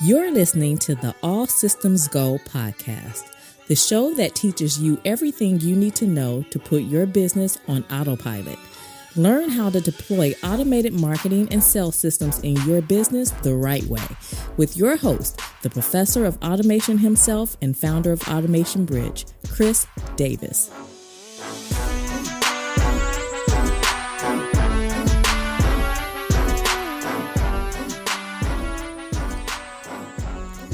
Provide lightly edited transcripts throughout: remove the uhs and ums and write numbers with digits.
You're listening to the All Systems Go podcast, the show that teaches you everything you need to know to put your business on autopilot. Learn how to deploy automated marketing and sales systems in your business the right way with your host, the professor of automation himself and founder of Automation Bridge, Chris Davis.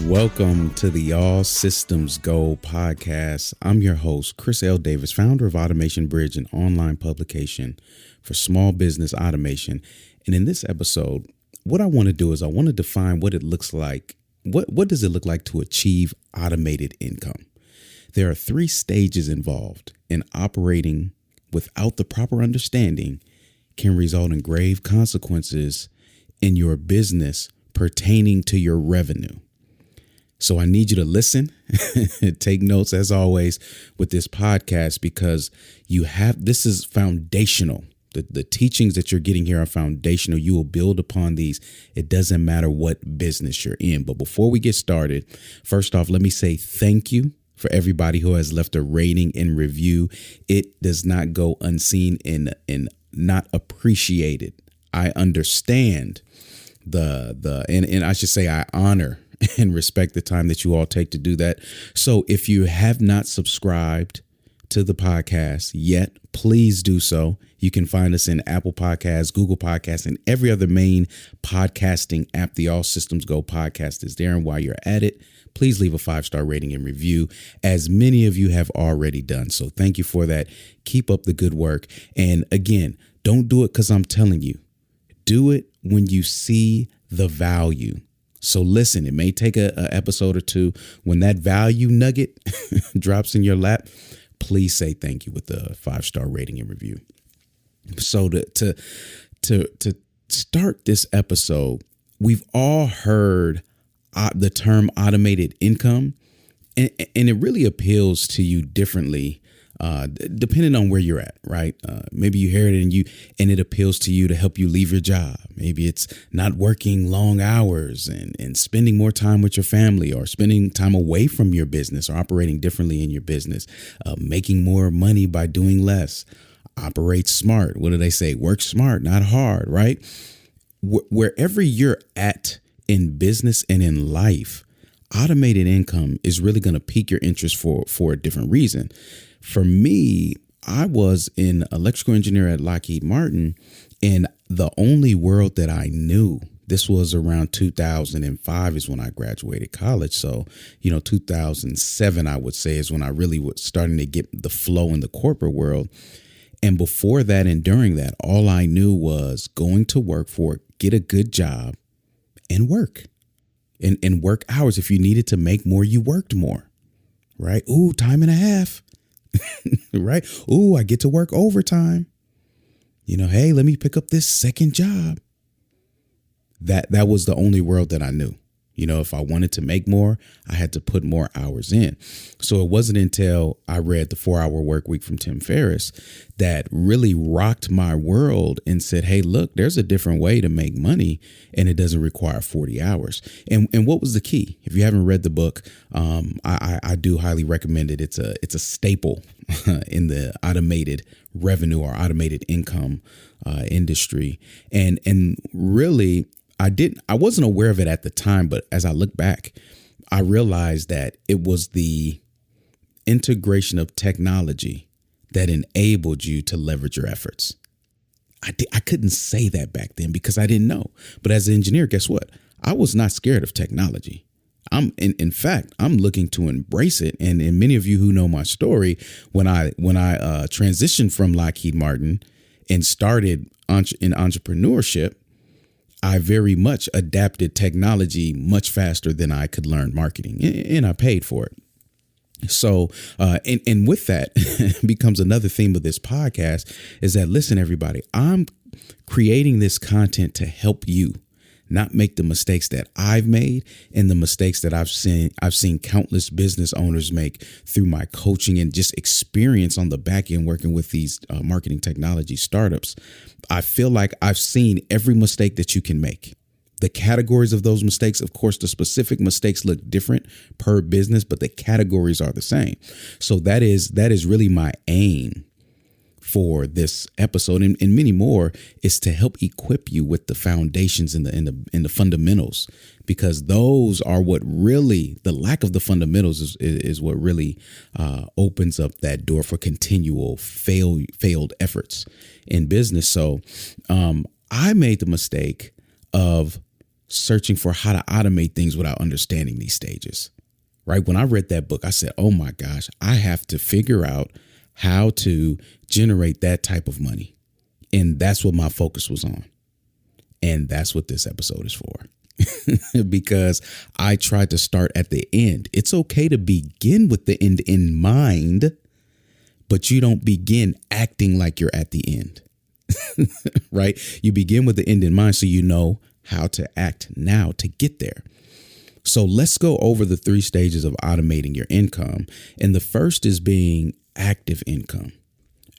Welcome to the All Systems Go podcast. I'm your host, Chris L. Davis, founder of Automation Bridge, an online publication for small business automation. And in this episode, what I want to do is I want to define what it looks like. What does it look like to achieve automated income? There are 3 stages involved, and operating without the proper understanding can result in grave consequences in your business pertaining to your revenue. So I need you to listen, take notes as always with this podcast, because this is foundational. The teachings that you're getting here are foundational. You will build upon these. It doesn't matter what business you're in. But before we get started, first off, let me say thank you for everybody who has left a rating and review. It does not go unseen and not appreciated. I understand and I should say I honor and respect the time that you all take to do that. So if you have not subscribed to the podcast yet, please do so. You can find us in Apple Podcasts, Google Podcasts, and every other main podcasting app. The All Systems Go podcast is there. And while you're at it, please leave a 5-star rating and review, as many of you have already done. So thank you for that. Keep up the good work. And again, don't do it because I'm telling you. Do it when you see the value. So listen, it may take an episode or two. When that value nugget drops in your lap, please say thank you with the 5-star rating and review. So to start this episode, we've all heard the term automated income, and it really appeals to you differently depending on where you're at, right? Maybe you hear it and it appeals to you to help you leave your job. Maybe it's not working long hours and spending more time with your family, or spending time away from your business, or operating differently in your business, making more money by doing less. Operate smart. What do they say? Work smart, not hard, right? Wherever you're at in business and in life, automated income is really going to pique your interest for a different reason. For me, I was an electrical engineer at Lockheed Martin, and the only world that I knew, this was around 2005 is when I graduated college. So, 2007, I would say, is when I really was starting to get the flow in the corporate world. And before that and during that, all I knew was going to work get a good job and work and work hours. If you needed to make more, you worked more, right? Ooh, time and a half. Right. Ooh, I get to work overtime. Hey, let me pick up this second job. That was the only world that I knew. If I wanted to make more, I had to put more hours in. So it wasn't until I read The 4-Hour Workweek from Tim Ferriss that really rocked my world and said, hey, look, there's a different way to make money, and it doesn't require 40 hours. And what was the key? If you haven't read the book, I do highly recommend it. It's a staple in the automated revenue or automated income industry. And really, I wasn't aware of it at the time, but as I look back, I realized that it was the integration of technology that enabled you to leverage your efforts. I couldn't say that back then because I didn't know. But as an engineer, guess what? I was not scared of technology. In fact, I'm looking to embrace it. And many of you who know my story, when I transitioned from Lockheed Martin and started in entrepreneurship, I very much adapted technology much faster than I could learn marketing, and I paid for it. So, and with that becomes another theme of this podcast is that, listen, everybody, I'm creating this content to help you not make the mistakes that I've made and the mistakes that I've seen countless business owners make through my coaching and just experience on the back end working with these marketing technology startups. I feel like I've seen every mistake that you can make. The categories of those mistakes, of course, the specific mistakes look different per business, but the categories are the same. So that is really my aim for this episode and many more, is to help equip you with the foundations and the fundamentals, because those are what really, the lack of the fundamentals is what really opens up that door for continual failed efforts in business. So I made the mistake of searching for how to automate things without understanding these stages. Right. When I read that book, I said, oh, my gosh, I have to figure out how to generate that type of money. And that's what my focus was on. And that's what this episode is for. Because I tried to start at the end. It's okay to begin with the end in mind, but you don't begin acting like you're at the end. Right? You begin with the end in mind so you know how to act now to get there. So let's go over the 3 stages of automating your income. And the first is being active income.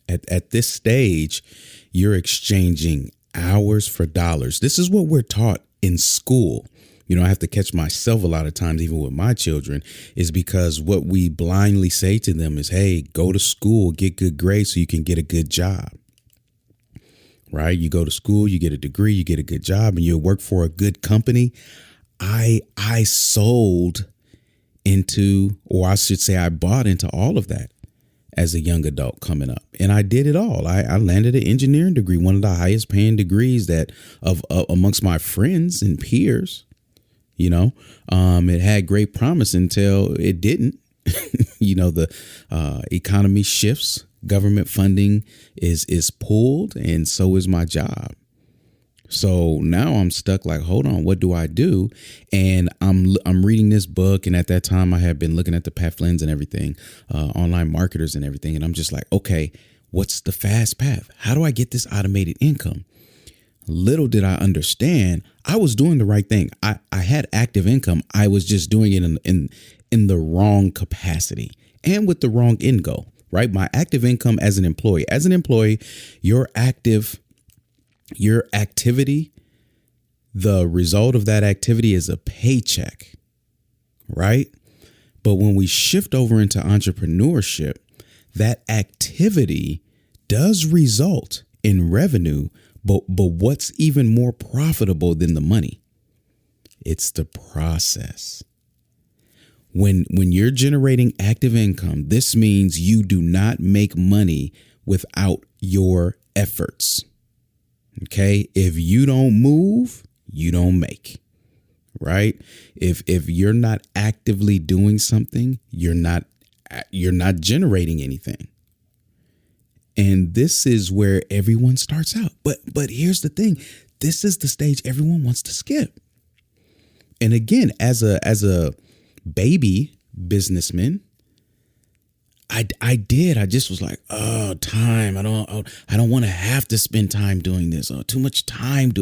At this stage, you're exchanging hours for dollars. This is what we're taught in school. You know, I have to catch myself a lot of times, even with my children, is because what we blindly say to them is, hey, go to school, get good grades so you can get a good job. Right? You go to school, you get a degree, you get a good job, and you work for a good company. I sold into, or I should say I bought into all of that as a young adult coming up. And I did it all. I landed an engineering degree, one of the highest paying degrees that of amongst my friends and peers. You know, it had great promise until it didn't. You know, the economy shifts, government funding is pulled, and so is my job. So now I'm stuck like, hold on, what do I do? And I'm reading this book. And at that time, I had been looking at the Pat Flynn's and everything, online marketers and everything. And I'm just like, OK, what's the fast path? How do I get this automated income? Little did I understand, I was doing the right thing. I had active income. I was just doing it in the wrong capacity and with the wrong end goal. Right. My active income as an employee, your activity, the result of that activity is a paycheck, right? But when we shift over into entrepreneurship, that activity does result in revenue, but what's even more profitable than the money? It's the process. When you're generating active income, this means you do not make money without your efforts. OK, if you don't move, you don't make. Right. If you're not actively doing something, you're not generating anything. And this is where everyone starts out. But here's the thing. This is the stage everyone wants to skip. And again, as a baby businessman, I just was like, oh, time. I don't want to have to spend time doing this. Oh, too much time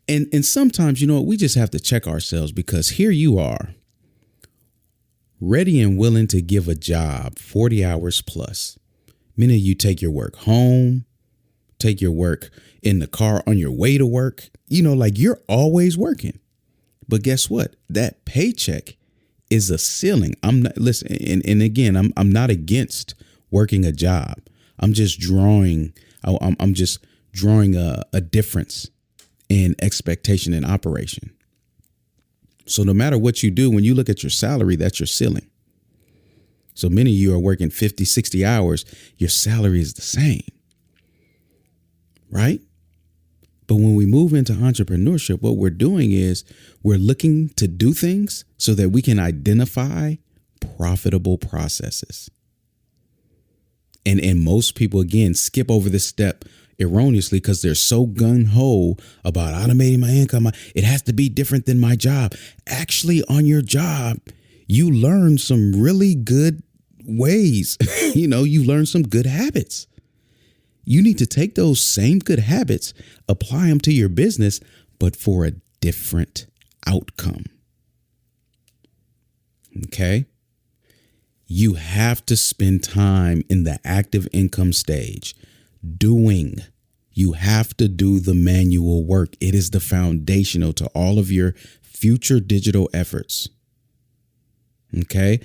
and sometimes, we just have to check ourselves, because here you are ready and willing to give a job 40 hours plus. Many of you take your work home, take your work in the car on your way to work, like you're always working. But guess what? That paycheck is a ceiling. I'm not, listen, and again, I'm not against working a job. I'm just drawing a difference in expectation and operation. So no matter what you do, when you look at your salary, that's your ceiling. So many of you are working 50, 60 hours. Your salary is the same. Right? But when we move into entrepreneurship, what we're doing is we're looking to do things so that we can identify profitable processes. And most people, again, skip over this step erroneously because they're so gung-ho about automating my income. It has to be different than my job. Actually, on your job, you learn some really good ways. You learn some good habits. You need to take those same good habits, apply them to your business, but for a different outcome. Okay? You have to spend time in the active income stage doing. You have to do the manual work. It is the foundational to all of your future digital efforts. Okay.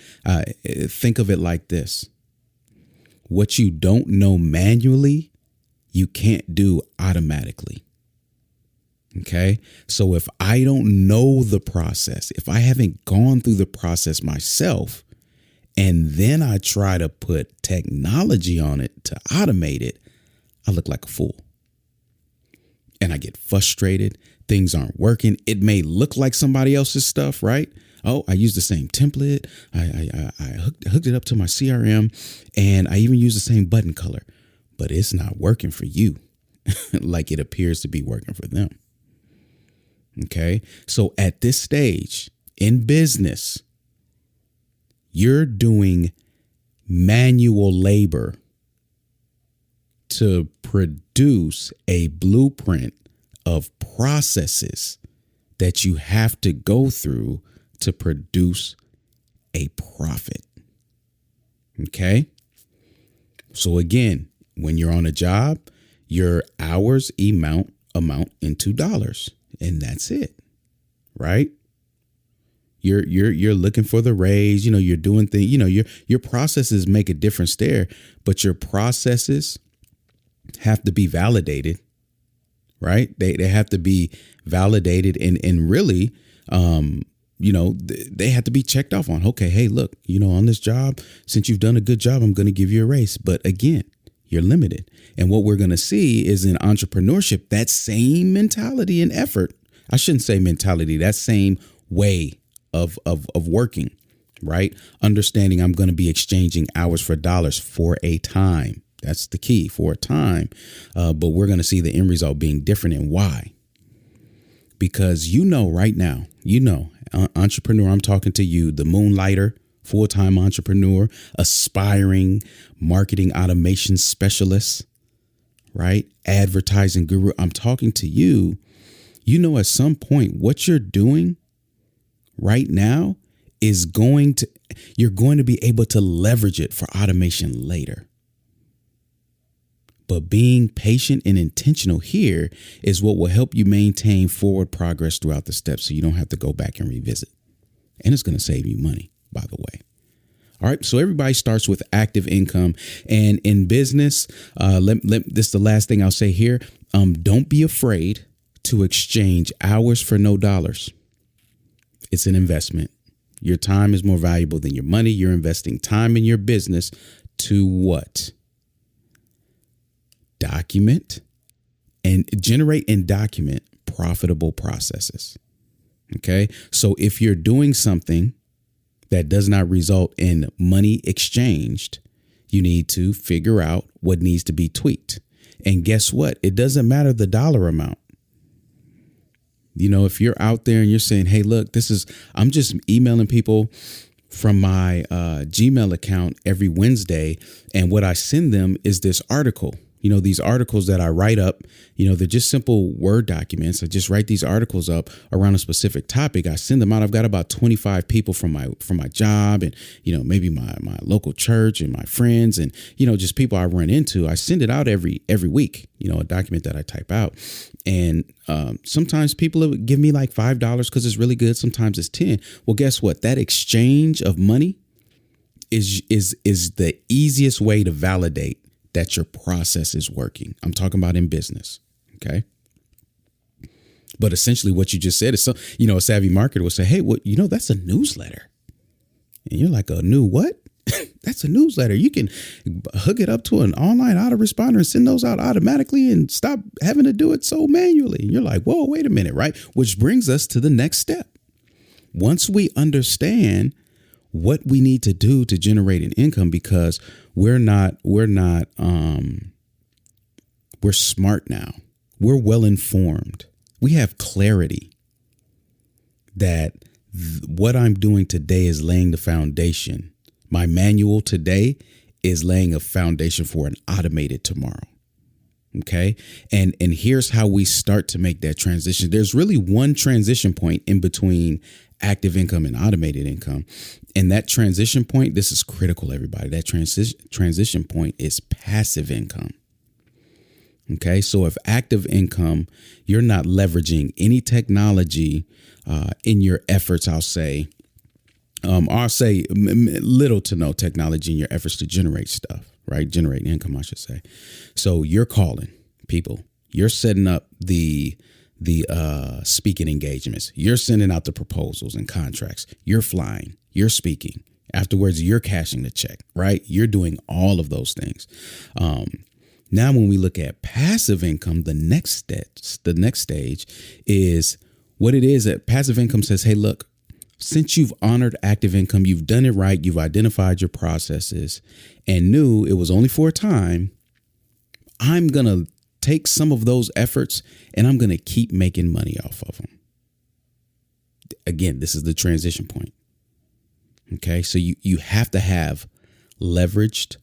Think of it like this. What you don't know manually, you can't do automatically. Okay. So if I don't know the process, if I haven't gone through the process myself, and then I try to put technology on it to automate it, I look like a fool. And I get frustrated. Things aren't working. It may look like somebody else's stuff, right? Oh, I used the same template. I hooked it up to my CRM, and I even used the same button color, but it's not working for you like it appears to be working for them. Okay. So at this stage in business, you're doing manual labor to produce a blueprint of processes that you have to go through to produce a profit. Okay. So again, when you're on a job, your hours amount into dollars, and that's it. Right. You're looking for the raise, you're doing things, your processes make a difference there, but your processes have to be validated, right? They have to be validated and really, they have to be checked off on. Okay, hey, look, on this job, since you've done a good job, I'm going to give you a raise. But again, you're limited. And what we're going to see is in entrepreneurship, that same mentality and effort. I shouldn't say mentality, that same way of working, right? Understanding I'm going to be exchanging hours for dollars for a time. That's the key, for a time. But we're going to see the end result being different. And why? Because right now, entrepreneur, I'm talking to you, the moonlighter, full-time entrepreneur, aspiring marketing automation specialist, right? Advertising guru. I'm talking to you. At some point, what you're doing right now is you're going to be able to leverage it for automation later. But being patient and intentional here is what will help you maintain forward progress throughout the steps, so you don't have to go back and revisit. And it's going to save you money, by the way. All right. So everybody starts with active income. And in business, this is the last thing I'll say here. Don't be afraid to exchange hours for no dollars. It's an investment. Your time is more valuable than your money. You're investing time in your business to what? Document and generate and document profitable processes. Okay. So if you're doing something that does not result in money exchanged, you need to figure out what needs to be tweaked. And guess what? It doesn't matter the dollar amount. If you're out there and you're saying, hey, look, I'm just emailing people from my Gmail account every Wednesday, and what I send them is this article. These articles that I write up, they're just simple Word documents. I just write these articles up around a specific topic. I send them out. I've got about 25 people from my job and, maybe my local church and my friends and, just people I run into. I send it out every week, a document that I type out. And sometimes people give me like $5 because it's really good. Sometimes it's 10. Well, guess what? That exchange of money is the easiest way to validate that your process is working. I'm talking about in business. Okay. But essentially what you just said is, a savvy marketer will say, hey, that's a newsletter. And you're like, a new what? That's a newsletter. You can hook it up to an online autoresponder and send those out automatically and stop having to do it so manually. And you're like, whoa, wait a minute. Right. Which brings us to the next step. Once we understand what we need to do to generate an income, because we're smart now. We're well informed. We have clarity that what I'm doing today is laying the foundation. My manual today is laying a foundation for an automated tomorrow. Okay. And here's how we start to make that transition. There's really one transition point in between active income and automated income. And that transition point, this is critical, everybody. That transition point is passive income. Okay, so if active income, you're not leveraging any technology in your efforts, I'll say little to no technology in your efforts to generate stuff, right? Generate income, I should say. So you're calling people, you're setting up the speaking engagements, you're sending out the proposals and contracts, you're flying, you're speaking. Afterwards, you're cashing the check, right? You're doing all of those things. Now, when we look at passive income, the next stage is what it is that passive income says, hey, look, since you've honored active income, you've done it right, you've identified your processes and knew it was only for a time, I'm going to take some of those efforts and I'm going to keep making money off of them. Again, this is the transition point. Okay, so you have to have leveraged,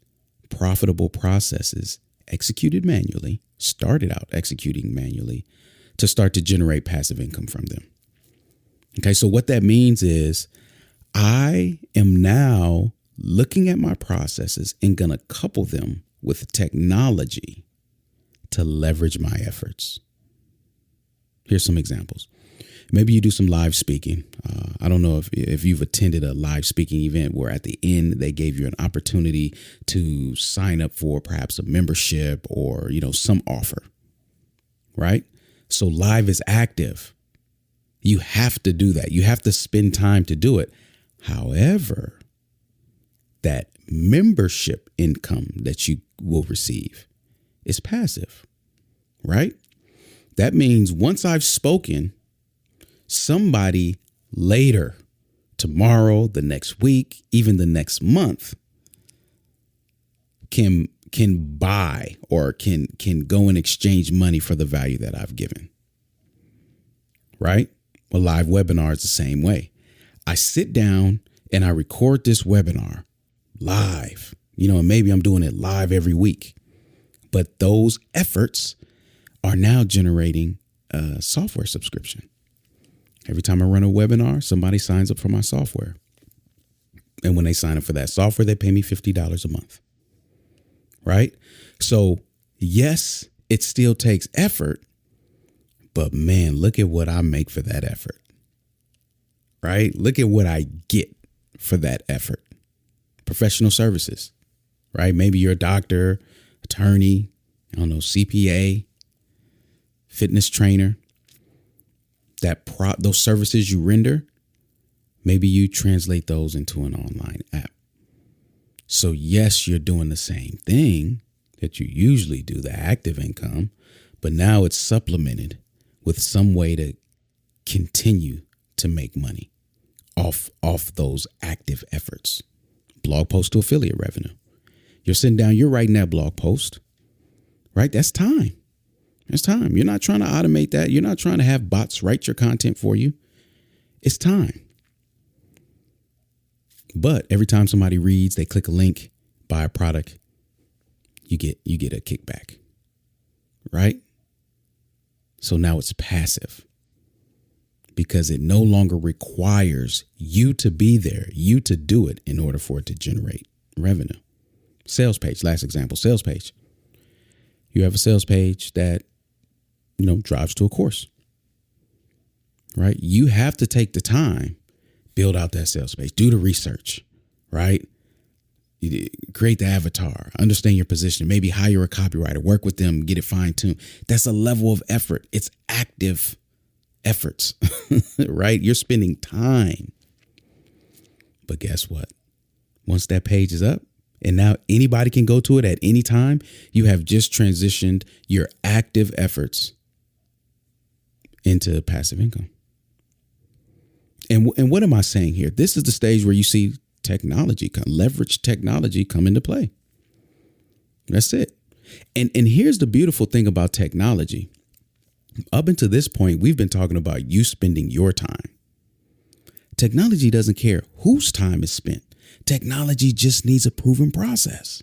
profitable processes executed manually, started out executing manually to start to generate passive income from them. Okay, so what that means is I am now looking at my processes and going to couple them with technology to leverage my efforts. Here's some examples. Maybe you do some live speaking. I don't know if you've attended a live speaking event where at the end they gave you an opportunity to sign up for perhaps a membership or, some offer, right? So live is active. You have to do that. You have to spend time to do it. However, that membership income that you will receive is passive, right? That means once I've spoken, somebody later, tomorrow, the next week, even the next month, can buy or can go and exchange money for the value that I've given. Right? A live webinar is the same way. I sit down and I record this webinar live, and maybe I'm doing it live every week. But those efforts are now generating a software subscription. Every time I run a webinar, somebody signs up for my software. And when they sign up for that software, they pay me $50 a month. Right? So, yes, it still takes effort, but man, look at what I make for that effort. Right? Look at what I get for that effort. Professional services, right? Maybe you're a doctor, attorney, CPA, fitness trainer. Those services you render, maybe you translate those into an online app. So yes, you're doing the same thing that you usually do, the active income, but now it's supplemented with some way to continue to make money off those active efforts. Blog post to affiliate revenue. You're sitting down, you're writing that blog post, right? That's time. It's time. You're not trying to automate that. You're not trying to have bots write your content for you. It's time. But every time somebody reads, they click a link, buy a product, you get a kickback, right? So now it's passive because it no longer requires you to be there, you to do it in order for it to generate revenue. Sales page, last example, sales page. You have a sales page that drives to a course, right? You have to take the time, build out that sales page, do the research, right? You create the avatar, understand your position, maybe hire a copywriter, work with them, get it fine tuned. That's a level of effort. It's active efforts, right? You're spending time. But guess what? Once that page is up, and now anybody can go to it at any time, you have just transitioned your active efforts into passive income. And what am I saying here? This is the stage where you see leverage technology come into play. That's it. And here's the beautiful thing about technology. Up until this point, we've been talking about you spending your time. Technology doesn't care whose time is spent. Technology just needs a proven process.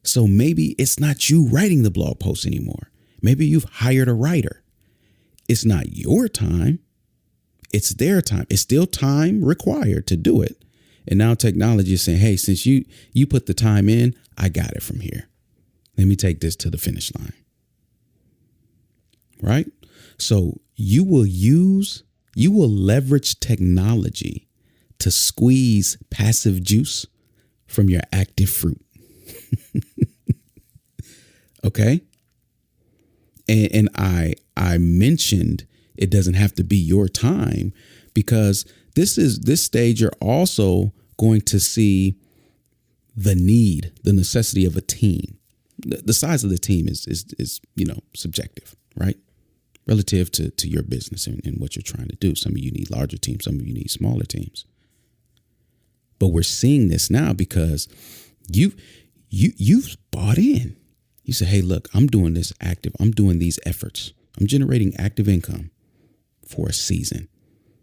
So maybe it's not you writing the blog post anymore. Maybe you've hired a writer. It's not your time. It's their time. It's still time required to do it. And now technology is saying, hey, since you put the time in, I got it from here. Let me take this to the finish line. right? So you will leverage technology to squeeze passive juice from your active fruit. Okay. And I mentioned it doesn't have to be your time, because this stage you're also going to see the necessity of a team. The size of the team is subjective, right? Relative to your business and what you're trying to do. Some of you need larger teams, some of you need smaller teams. But we're seeing this now because you've bought in. You say, hey, look, I'm doing this active. I'm doing these efforts. I'm generating active income for a season,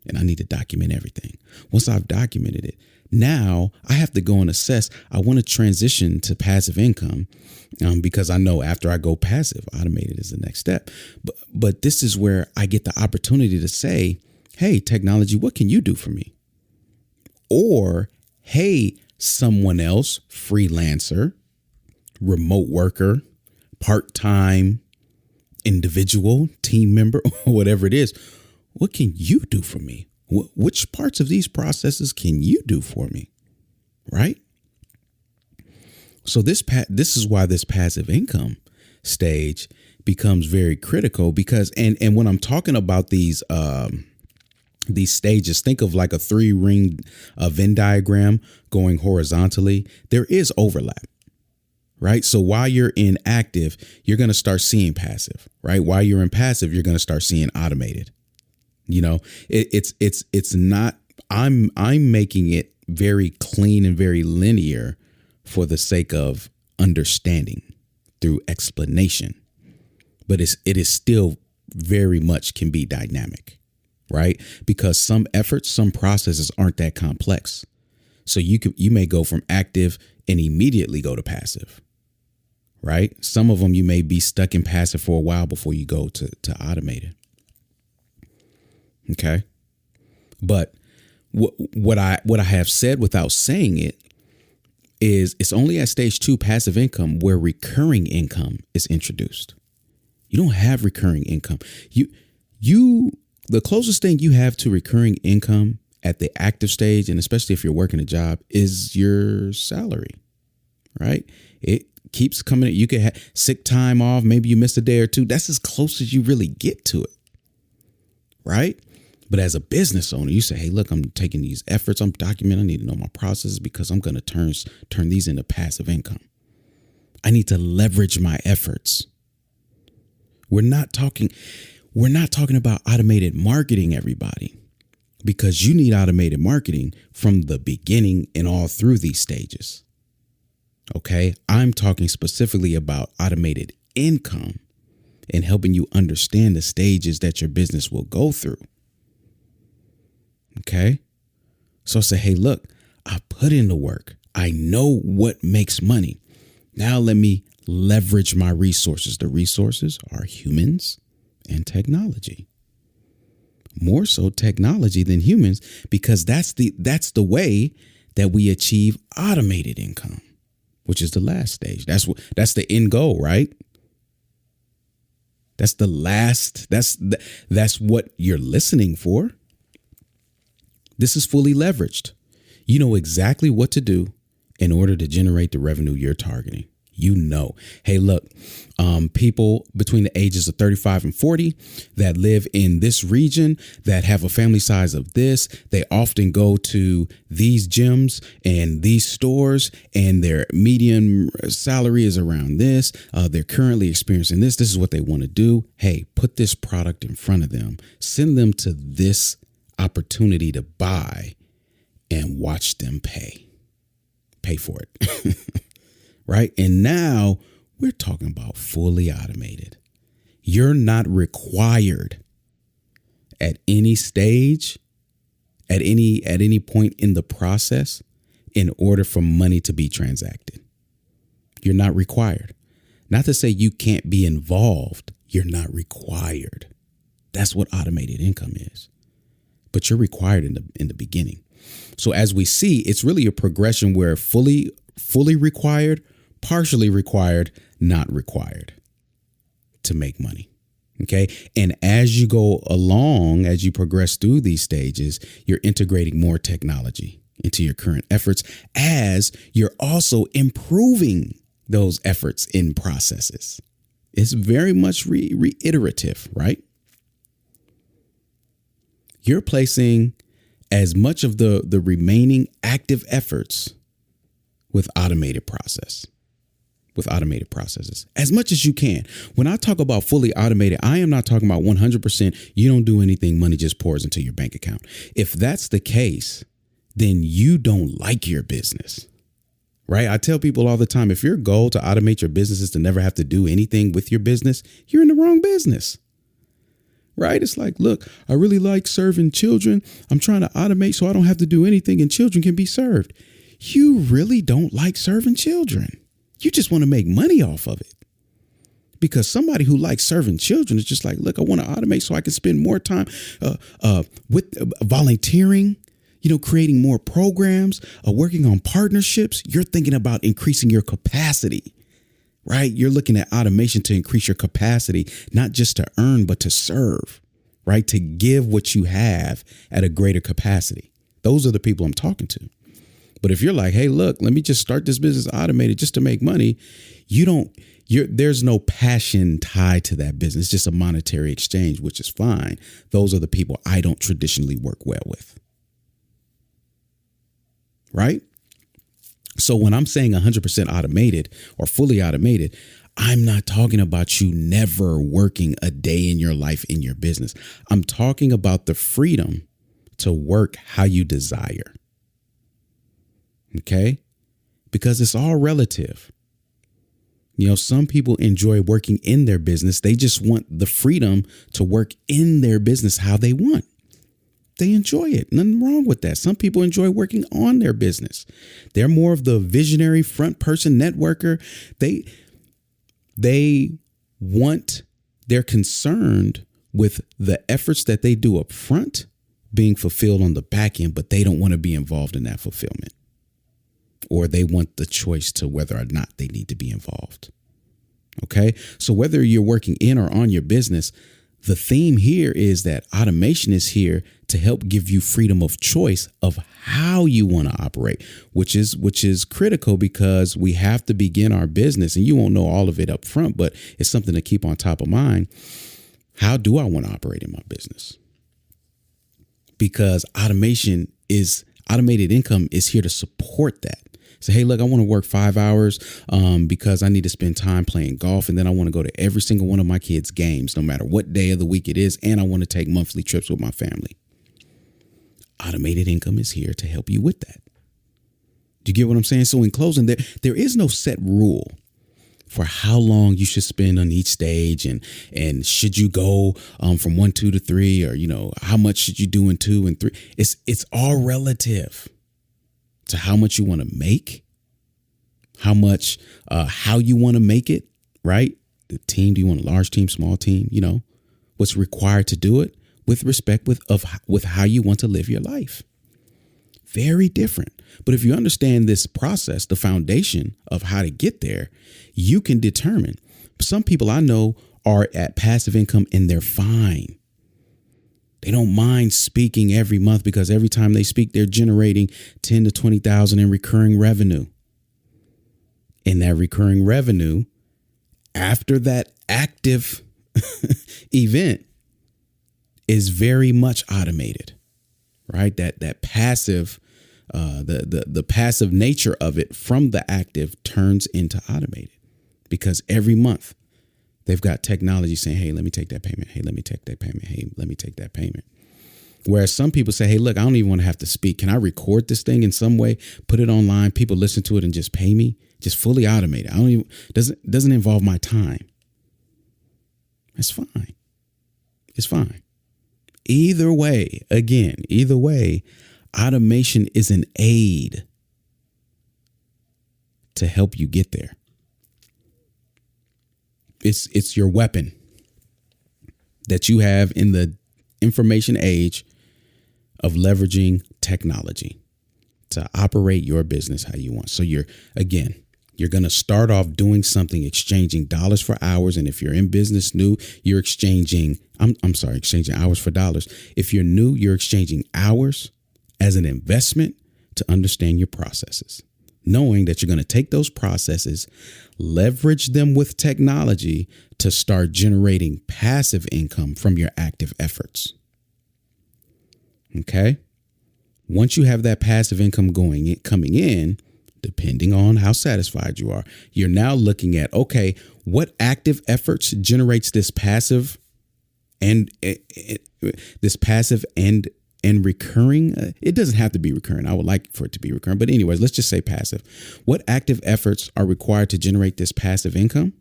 and I need to document everything. Once I've documented it, now I have to go and assess. I want to transition to passive income because I know after I go passive, automated is the next step. But this is where I get the opportunity to say, hey, technology, what can you do for me? Or, hey, someone else, freelancer, remote worker, part-time individual, team member, whatever it is, what can you do for me? Which parts of these processes can you do for me? Right? So this is why this passive income stage becomes very critical, because and when I'm talking about these stages, think of like a 3-ring Venn diagram going horizontally. There is overlap. Right. So while you're in active, you're going to start seeing passive. Right. While you're in passive, you're going to start seeing automated. It's not, I'm making it very clean and very linear for the sake of understanding through explanation. But it is still very much can be dynamic. Right. Because some efforts, some processes aren't that complex. So you may go from active and immediately go to passive. Right. Some of them you may be stuck in passive for a while before you go to automated. OK. But what I have said without saying it is it's only at stage 2 passive income where recurring income is introduced. You don't have recurring income. The closest thing you have to recurring income at the active stage, and especially if you're working a job, is your salary. Right. It keeps coming. You can have sick time off. Maybe you missed a day or two. That's as close as you really get to it. Right. But as a business owner, you say, hey, look, I'm taking these efforts. I'm documenting. I need to know my processes because I'm going to turn these into passive income. I need to leverage my efforts. We're not talking about automated marketing, everybody, because you need automated marketing from the beginning and all through these stages. OK, I'm talking specifically about automated income and helping you understand the stages that your business will go through. OK, so say, hey, look, I put in the work. I know what makes money. Now let me leverage my resources. The resources are humans and technology. More so technology than humans, because that's the way that we achieve automated income, which is the last stage. That's the end goal, right? That's the last. That's what you're listening for. This is fully leveraged. You know exactly what to do in order to generate the revenue you're targeting. Hey, look, people between the ages of 35 and 40 that live in this region that have a family size of this, they often go to these gyms and these stores, and their median salary is around this. They're currently experiencing this. This is what they want to do. Hey, put this product in front of them. Send them to this opportunity to buy and watch them pay for it. Right. And now we're talking about fully automated. You're not required at any stage, at any point in the process, in order for money to be transacted. You're not required. Not to say you can't be involved. You're not required. That's what automated income is. But you're required in the beginning. So as we see, it's really a progression where fully required, partially required, not required to make money. Okay. And as you go along, as you progress through these stages, you're integrating more technology into your current efforts as you're also improving those efforts in processes. It's very much reiterative, right? You're placing as much of the remaining active efforts with automated processes as much as you can. When I talk about fully automated, I am not talking about 100%. You don't do anything. Money just pours into your bank account. If that's the case, then you don't like your business, right? I tell people all the time, if your goal to automate your business is to never have to do anything with your business, you're in the wrong business. Right? It's like, look, I really like serving children. I'm trying to automate so I don't have to do anything and children can be served. You really don't like serving children. You just want to make money off of it. Because somebody who likes serving children is just like, look, I want to automate so I can spend more time with volunteering, creating more programs, working on partnerships. You're thinking about increasing your capacity. Right? You're looking at automation to increase your capacity, not just to earn, but to serve, right? To give what you have at a greater capacity. Those are the people I'm talking to. But if you're like, hey, look, let me just start this business automated just to make money. There's no passion tied to that business. It's just a monetary exchange, which is fine. Those are the people I don't traditionally work well with. Right? So when I'm saying 100% automated or fully automated, I'm not talking about you never working a day in your life in your business. I'm talking about the freedom to work how you desire. Okay? Because it's all relative. Some people enjoy working in their business. They just want the freedom to work in their business how they want. They enjoy it. Nothing wrong with that. Some people enjoy working on their business. They're more of the visionary front person networker. They're concerned with the efforts that they do up front being fulfilled on the back end, but they don't want to be involved in that fulfillment. Or they want the choice to whether or not they need to be involved. Okay. So whether you're working in or on your business, the theme here is that automation is here to help give you freedom of choice of how you want to operate, which is critical because we have to begin our business, and you won't know all of it up front, but it's something to keep on top of mind. How do I want to operate in my business? Because automated income is here to support that. Say, hey, look, I want to work 5 hours because I need to spend time playing golf. And then I want to go to every single one of my kids' games, no matter what day of the week it is. And I want to take monthly trips with my family. Automated income is here to help you with that. Do you get what I'm saying? So in closing, there is no set rule for how long you should spend on each stage. And should you go from 1, 2 to 3, or, how much should you do in 2 and 3? It's all relative to how much you want to make, how you want to make it, right? The team, do you want a large team, small team? What's required to do it with respect with how you want to live your life. Very different. But if you understand this process, the foundation of how to get there, you can determine. Some people I know are at passive income and they're fine. They don't mind speaking every month because every time they speak, they're generating 10 to 20,000 in recurring revenue. And that recurring revenue, after that active event, is very much automated, right? That passive, the passive nature of it from the active turns into automated because every month they've got technology saying, hey, let me take that payment. Hey, let me take that payment. Hey, let me take that payment. Whereas some people say, hey, look, I don't even want to have to speak. Can I record this thing in some way, put it online, people listen to it and just pay me? Just fully automate it. Doesn't involve my time. That's fine. It's fine. Either way, automation is an aid to help you get there. It's your weapon that you have in the information age of leveraging technology to operate your business how you want. So You're going to start off doing something, exchanging dollars for hours. And if you're in business new, you're exchanging hours for dollars. If you're new, you're exchanging hours as an investment to understand your processes, knowing that you're going to take those processes, leverage them with technology to start generating passive income from your active efforts. Okay. Once you have that passive income coming in, depending on how satisfied you are, you're now looking at, okay, what active efforts generates this passive and recurring. It doesn't have to be recurring. I would like for it to be recurring. But anyways, let's just say passive. What active efforts are required to generate this passive income?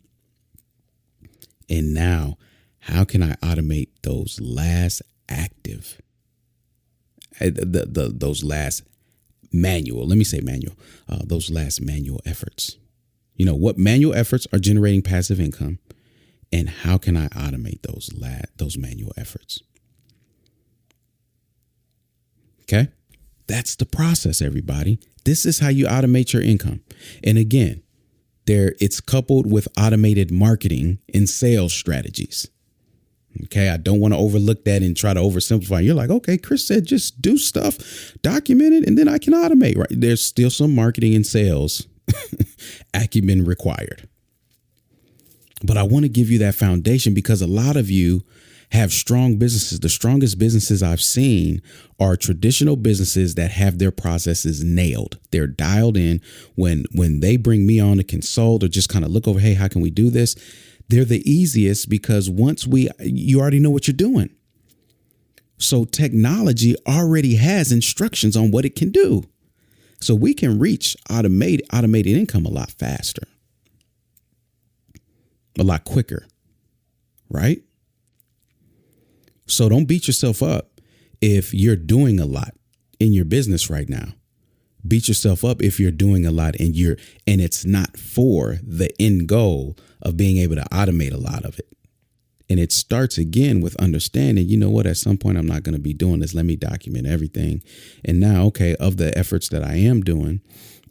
And now, how can I automate those last active, those last manual, those last manual efforts? What manual efforts are generating passive income, and how can I automate those manual efforts? Okay. That's the process, everybody. This is how you automate your income. And again, it's coupled with automated marketing and sales strategies. Okay. I don't want to overlook that and try to oversimplify. You're like, okay, Chris said, just do stuff, document it, and then I can automate, right? There's still some marketing and sales acumen required. But I want to give you that foundation because a lot of you have strong businesses. The strongest businesses I've seen are traditional businesses that have their processes nailed. They're dialed in. When they bring me on to consult or just kind of look over, hey, how can we do this? They're the easiest because you already know what you're doing. So technology already has instructions on what it can do. So we can reach automated income a lot faster, a lot quicker, right? So don't beat yourself up if you're doing a lot in your business right now. Beat yourself up if you're doing a lot and it's not for the end goal of being able to automate a lot of it. And it starts again with understanding, you know what, at some point I'm not going to be doing this. Let me document everything. And now, okay, of the efforts that I am doing,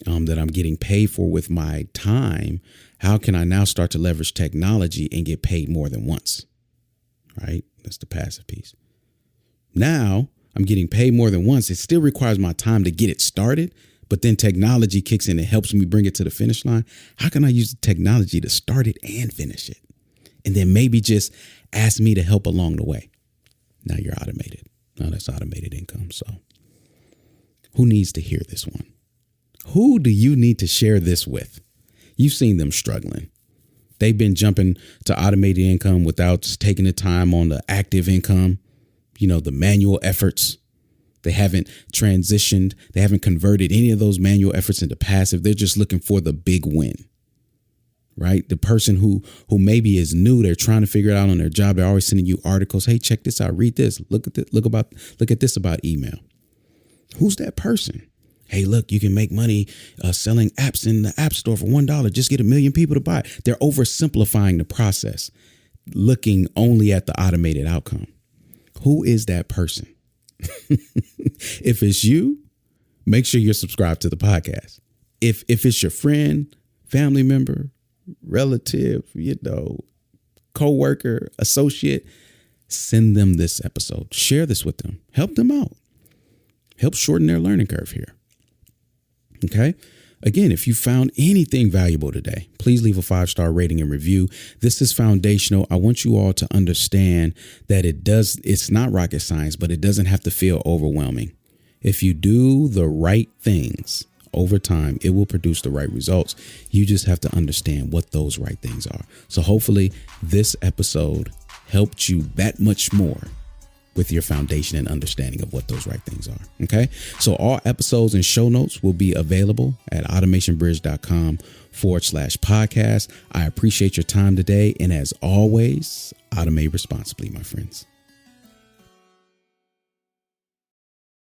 that I'm getting paid for with my time, how can I now start to leverage technology and get paid more than once? Right? That's the passive piece. Now I'm getting paid more than once. It still requires my time to get it started, but then technology kicks in and helps me bring it to the finish line. How can I use the technology to start it and finish it? And then maybe just ask me to help along the way. Now you're automated. Now that's automated income. So who needs to hear this one? Who do you need to share this with? You've seen them struggling. They've been jumping to automated income without taking the time on the active income, the manual efforts. They haven't transitioned. They haven't converted any of those manual efforts into passive. They're just looking for the big win, right? The person who maybe is new, they're trying to figure it out on their job. They're always sending you articles. Hey, check this out. Read this. Look at this about email. Who's that person? Hey, look, you can make money selling apps in the App Store for $1. Just get 1 million people to buy it. They're oversimplifying the process, looking only at the automated outcome. Who is that person? If it's you, make sure you're subscribed to the podcast. If it's your friend, family member, relative, coworker, associate, send them this episode. Share this with them. Help them out. Help shorten their learning curve here. Okay. Again, if you found anything valuable today, please leave a 5-star rating and review. This is foundational. I want you all to understand that it's not rocket science, but it doesn't have to feel overwhelming. If you do the right things over time, it will produce the right results. You just have to understand what those right things are. So hopefully this episode helped you that much more with your foundation and understanding of what those right things are. Okay. So all episodes and show notes will be available at automationbridge.com/podcast. I appreciate your time today. And as always, automate responsibly, my friends.